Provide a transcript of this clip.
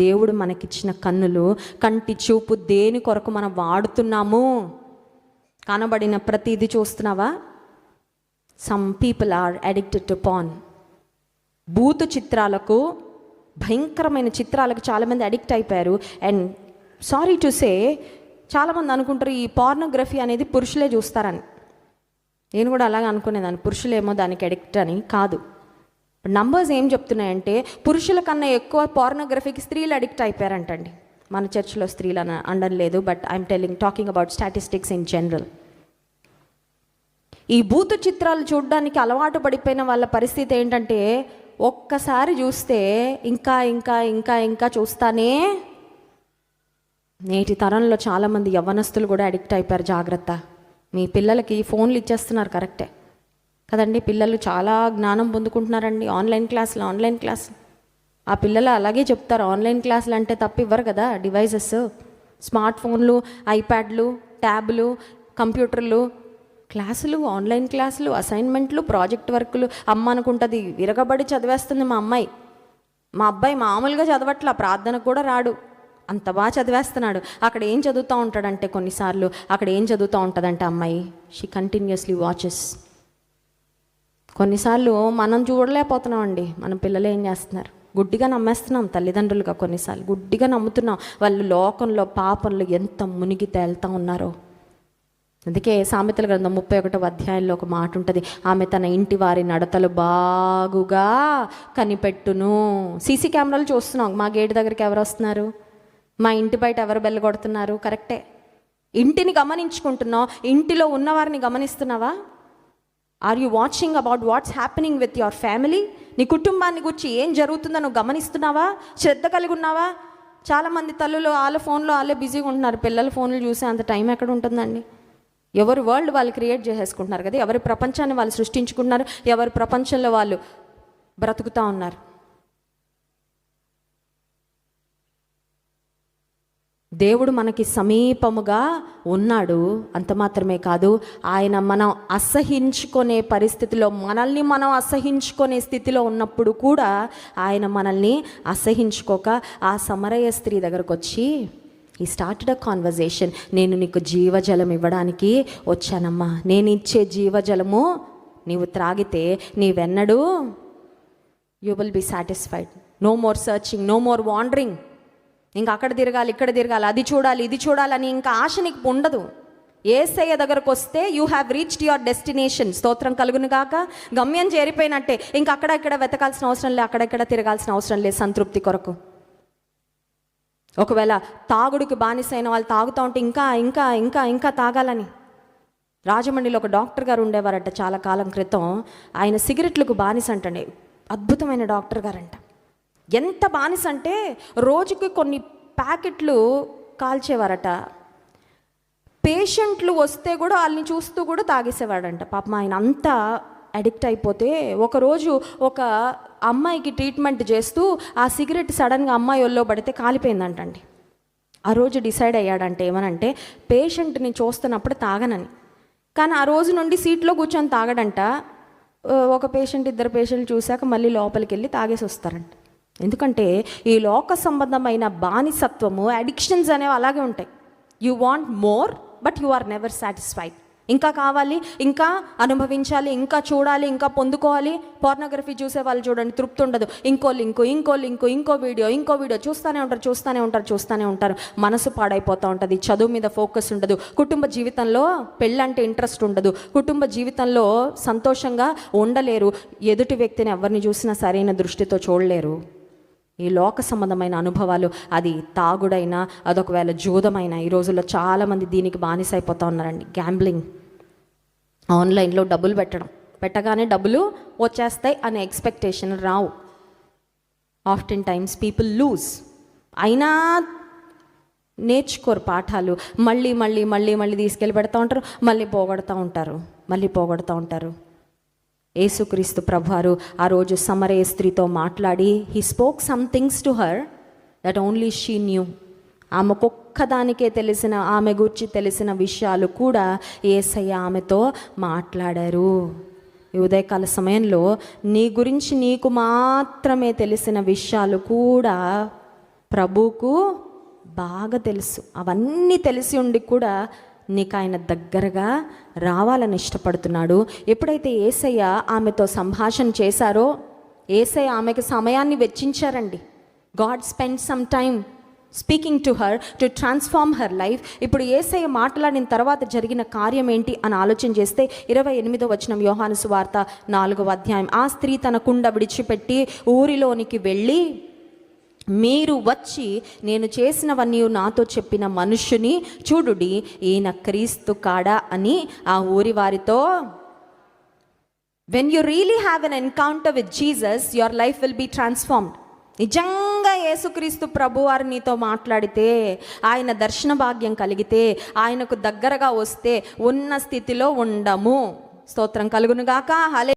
దేవుడు మనకిచ్చిన కన్నులు, కంటి చూపు దేని కొరకు మనం వాడుతున్నాము? కనబడిన ప్రతిదీ చూస్తున్నావా? Some people are addicted to porn. భూత చిత్రాలకు, భయంకరమైన చిత్రాలకు చాలామంది అడిక్ట్ అయిపోయారు. అండ్ సారీ టు సే, చాలామంది అనుకుంటారు ఈ పార్నోగ్రఫీ అనేది పురుషులే చూస్తారని. నేను కూడా అలాగే అనుకునేదాన్ని, పురుషులేమో దానికి అడిక్ట్ అని. కాదు, నంబర్స్ ఏం చెప్తున్నాయంటే పురుషుల కన్నా ఎక్కువ పార్నోగ్రఫీకి స్త్రీలు అడిక్ట్ అయిపోయారంటండి. మన చర్చిలో స్త్రీలు అని అనడం లేదు, but I'm talking about statistics in general. ఈ భూత చిత్రాలు చూడడానికి అలవాటు పడిపోయిన వాళ్ళ పరిస్థితి ఏంటంటే ఒక్కసారి చూస్తే ఇంకా ఇంకా ఇంకా ఇంకా చూస్తానే. నేటి తరంలో చాలామంది యవ్వనస్తులు కూడా అడిక్ట్ అయిపోయారు. జాగ్రత్త, మీ పిల్లలకి ఫోన్లు ఇచ్చేస్తున్నారు. కరెక్టే కదండి, పిల్లలు చాలా జ్ఞానం పొందుకుంటున్నారండి ఆన్లైన్ క్లాస్. ఆ పిల్లలు అలాగే చెప్తారు, ఆన్లైన్ క్లాసులు అంటే తప్ప ఇవ్వరు కదా. డివైజెస్, స్మార్ట్ ఫోన్లు, ఐప్యాడ్లు, ట్యాబ్లు, కంప్యూటర్లు, క్లాసులు, ఆన్లైన్ క్లాసులు, అసైన్మెంట్లు, ప్రాజెక్ట్ వర్కులు. అమ్మ అనుకుంటుంది విరగబడి చదివేస్తుంది మా అమ్మాయి. మా అబ్బాయి మామూలుగా చదవట్లా, ప్రార్థనకు కూడా రాడు, అంత బాగా చదివేస్తున్నాడు. అక్కడ ఏం చదువుతూ ఉంటాడంటే కొన్నిసార్లు అక్కడ ఏం చదువుతూ ఉంటుందంటే అమ్మాయి, షీ కంటిన్యూస్లీ వాచెస్. కొన్నిసార్లు మనం చూడలేకపోతున్నాం అండి, మన పిల్లలు ఏం చేస్తున్నారు. గుడ్డిగా నమ్మేస్తున్నాం తల్లిదండ్రులుగా, కొన్నిసార్లు గుడ్డిగా నమ్ముతున్నాం. వాళ్ళు లోకంలో పాపంలో ఎంత మునిగి తేలుతూ ఉన్నారో. అందుకే సామెతల గ్రంథం 31వ అధ్యాయంలో ఒక మాట ఉంటుంది, ఆమె తన ఇంటి వారి నడతలు బాగుగా కనిపెట్టును. సీసీ కెమెరాలు చూస్తున్నాం, మా గేటు దగ్గరికి ఎవరు వస్తున్నారు, మా ఇంటి బయట ఎవరు బెల్ల కొడుతున్నారు. కరెక్టే, ఇంటిని గమనించుకుంటున్నావు, ఇంటిలో ఉన్నవారిని గమనిస్తున్నావా? Are you watching about what's happening with your family? నీ కుటుంబాన్ని గురించి ఏం జరుగుతుందో నువ్వు గమనిస్తున్నావా? శ్రద్ధ కలిగి ఉన్నావా? చాలామంది తల్లులు వాళ్ళ ఫోన్లో వాళ్ళే బిజీగా ఉంటున్నారు. పిల్లల ఫోన్లు చూసే అంత టైం ఎక్కడ ఉంటుందండి? ఎవరి వరల్డ్ వాళ్ళు క్రియేట్ చేసేసుకుంటున్నారు కదా, ఎవరి ప్రపంచాన్ని వాళ్ళు సృష్టించుకుంటున్నారు, ఎవరి ప్రపంచంలో వాళ్ళు బ్రతుకుతూ ఉన్నారు. దేవుడు మనకి సమీపముగా ఉన్నాడు. అంత మాత్రమే కాదు, ఆయన మనం అసహించుకునే పరిస్థితిలో, మనల్ని మనం అసహించుకునే స్థితిలో ఉన్నప్పుడు కూడా ఆయన మనల్ని అసహించుకోక ఆ సమరయ స్త్రీ దగ్గరకు వచ్చి ఈ స్టార్టెడ్ అ కాన్వర్జేషన్. నేను నీకు జీవజలం ఇవ్వడానికి వచ్చానమ్మా, నేను ఇచ్చే జీవజలము నీవు త్రాగితే నీవెన్నడూ you will be satisfied. No more searching, no more wandering. ఇంకా అక్కడ తిరగాలి, ఇక్కడ తిరగాలి, అది చూడాలి, ఇది చూడాలని ఇంకా ఆశ నీకు ఉండదు. యేసయ్య దగ్గరకు వస్తే you have reached your destination. స్తోత్రం కలుగును గాక. గమ్యం చేరిపోయినట్టే. ఇంకా అక్కడెక్కడ వెతకాల్సిన అవసరం లేదు, అక్కడెక్కడ తిరగాల్సిన అవసరం లేదు సంతృప్తి కొరకు. ఒకవేళ తాగుడికి బానిసైన వాళ్ళు తాగుతూ ఉంటే ఇంకా ఇంకా ఇంకా ఇంకా తాగాలని. రాజమండ్రిలో ఒక డాక్టర్ గారు ఉండేవారట చాలా కాలం క్రితం. ఆయన సిగరెట్లకు బానిస అంటండి, అద్భుతమైన డాక్టర్ గారంట. ఎంత బానిస అంటే రోజుకి కొన్ని ప్యాకెట్లు కాల్చేవారట. పేషెంట్లు వస్తే కూడా వాళ్ళని చూస్తూ కూడా తాగేసేవాడంట. పాపం ఆయన అంతా అడిక్ట్ అయిపోతే ఒకరోజు ఒక అమ్మాయికి ట్రీట్మెంట్ చేస్తూ ఆ సిగరెట్ సడన్గా అమ్మాయి ఒళ్ళో పడితే కాలిపోయిందంటండి. ఆ రోజు డిసైడ్ అయ్యాడంటే ఏమనంటే పేషెంట్ని చూస్తున్నప్పుడు తాగనని. కానీ ఆ రోజు నుండి సీట్లో కూర్చొని తాగడంట. ఒక పేషెంట్, ఇద్దరు పేషెంట్లు చూశాక మళ్ళీ లోపలికి వెళ్ళి తాగేసి వస్తారంట. ఎందుకంటే ఈ లోక సంబంధమైన బానిసత్వము, అడిక్షన్స్ అనేవి అలాగే ఉంటాయి. You want more but you are never satisfied. ఇంకా కావాలి, ఇంకా అనుభవించాలి, ఇంకా చూడాలి, ఇంకా పొందుకోవాలి. పోర్నోగ్రఫీ చూసే వాళ్ళు చూడండి, తృప్తి ఉండదు. ఇంకో లింకు, ఇంకో వీడియో చూస్తూనే ఉంటారు. మనసు పాడైపోతూ ఉంటుంది, చదువు మీద ఫోకస్ ఉండదు, కుటుంబ జీవితంలో పెళ్ళంటే ఇంట్రెస్ట్ ఉండదు, కుటుంబ జీవితంలో సంతోషంగా ఉండలేరు, ఎదుటి వ్యక్తిని ఎవరిని చూసినా సరైన దృష్టితో చూడలేరు. ఈ లోక సంబంధమైన అనుభవాలు, అది తాగుడైనా, అదొకవేళ జూదమైనా, ఈ రోజుల్లో చాలామంది దీనికి బానిసైపోతూ ఉన్నారండి. గ్యాంబ్లింగ్, ఆన్లైన్లో డబ్బులు పెట్టగానే డబ్బులు వచ్చేస్తాయి అనే ఎక్స్పెక్టేషన్ రావు. Often times people lose. అయినా నేర్చుకోరు పాఠాలు. మళ్ళీ తీసుకెళ్ళి పెడతా ఉంటారు, మళ్ళీ పోగొడతా ఉంటారు. యేసుక్రీస్తు ప్రభువారు ఆ రోజు సమరయ స్త్రీతో మాట్లాడి he spoke some things to her that only she knew. ఆమెకొక్కదానికే తెలిసిన, ఆమె గురించి తెలిసిన విషయాలు కూడా యేసయ్య ఆమెతో మాట్లాడారు. ఈ ఉదయకాల సమయంలో నీ గురించి నీకు మాత్రమే తెలిసిన విషయాలు కూడా ప్రభువుకు బాగా తెలుసు. అవన్నీ తెలిసి ఉండి కూడా నీకు ఆయన దగ్గరగా రావాలని ఇష్టపడుతున్నాడు. ఎప్పుడైతే యేసయ్య ఆమెతో సంభాషణ చేశారో, యేసయ్య ఆమెకు సమయాన్ని వెచ్చించారండి. God spend some time speaking to her to transform her life. ఇప్పుడు యేసయ్య మాట్లాడిన తర్వాత జరిగిన కార్యం ఏంటి అని ఆలోచన చేస్తే 28వ వచనం, యోహాను సువార్త 4వ అధ్యాయం. ఆ స్త్రీ తన కుండ విడిచిపెట్టి ఊరిలోనికి వెళ్ళి, మీరు వచ్చి నేను చేసినవన్నీ నాతో చెప్పిన మనుష్యుని చూడుడి, ఈయన క్రీస్తు కాడా అని ఆ ఊరి వారితో. When you really have an encounter with Jesus, your life will be transformed. నిజంగా యేసుక్రీస్తు ప్రభువారు నీతో మాట్లాడితే, ఆయన దర్శన భాగ్యం కలిగితే, ఆయనకు దగ్గరగా వస్తే ఉన్న స్థితిలో ఉండము. స్తోత్రం కలుగునుగాక. హల్లెలూయా.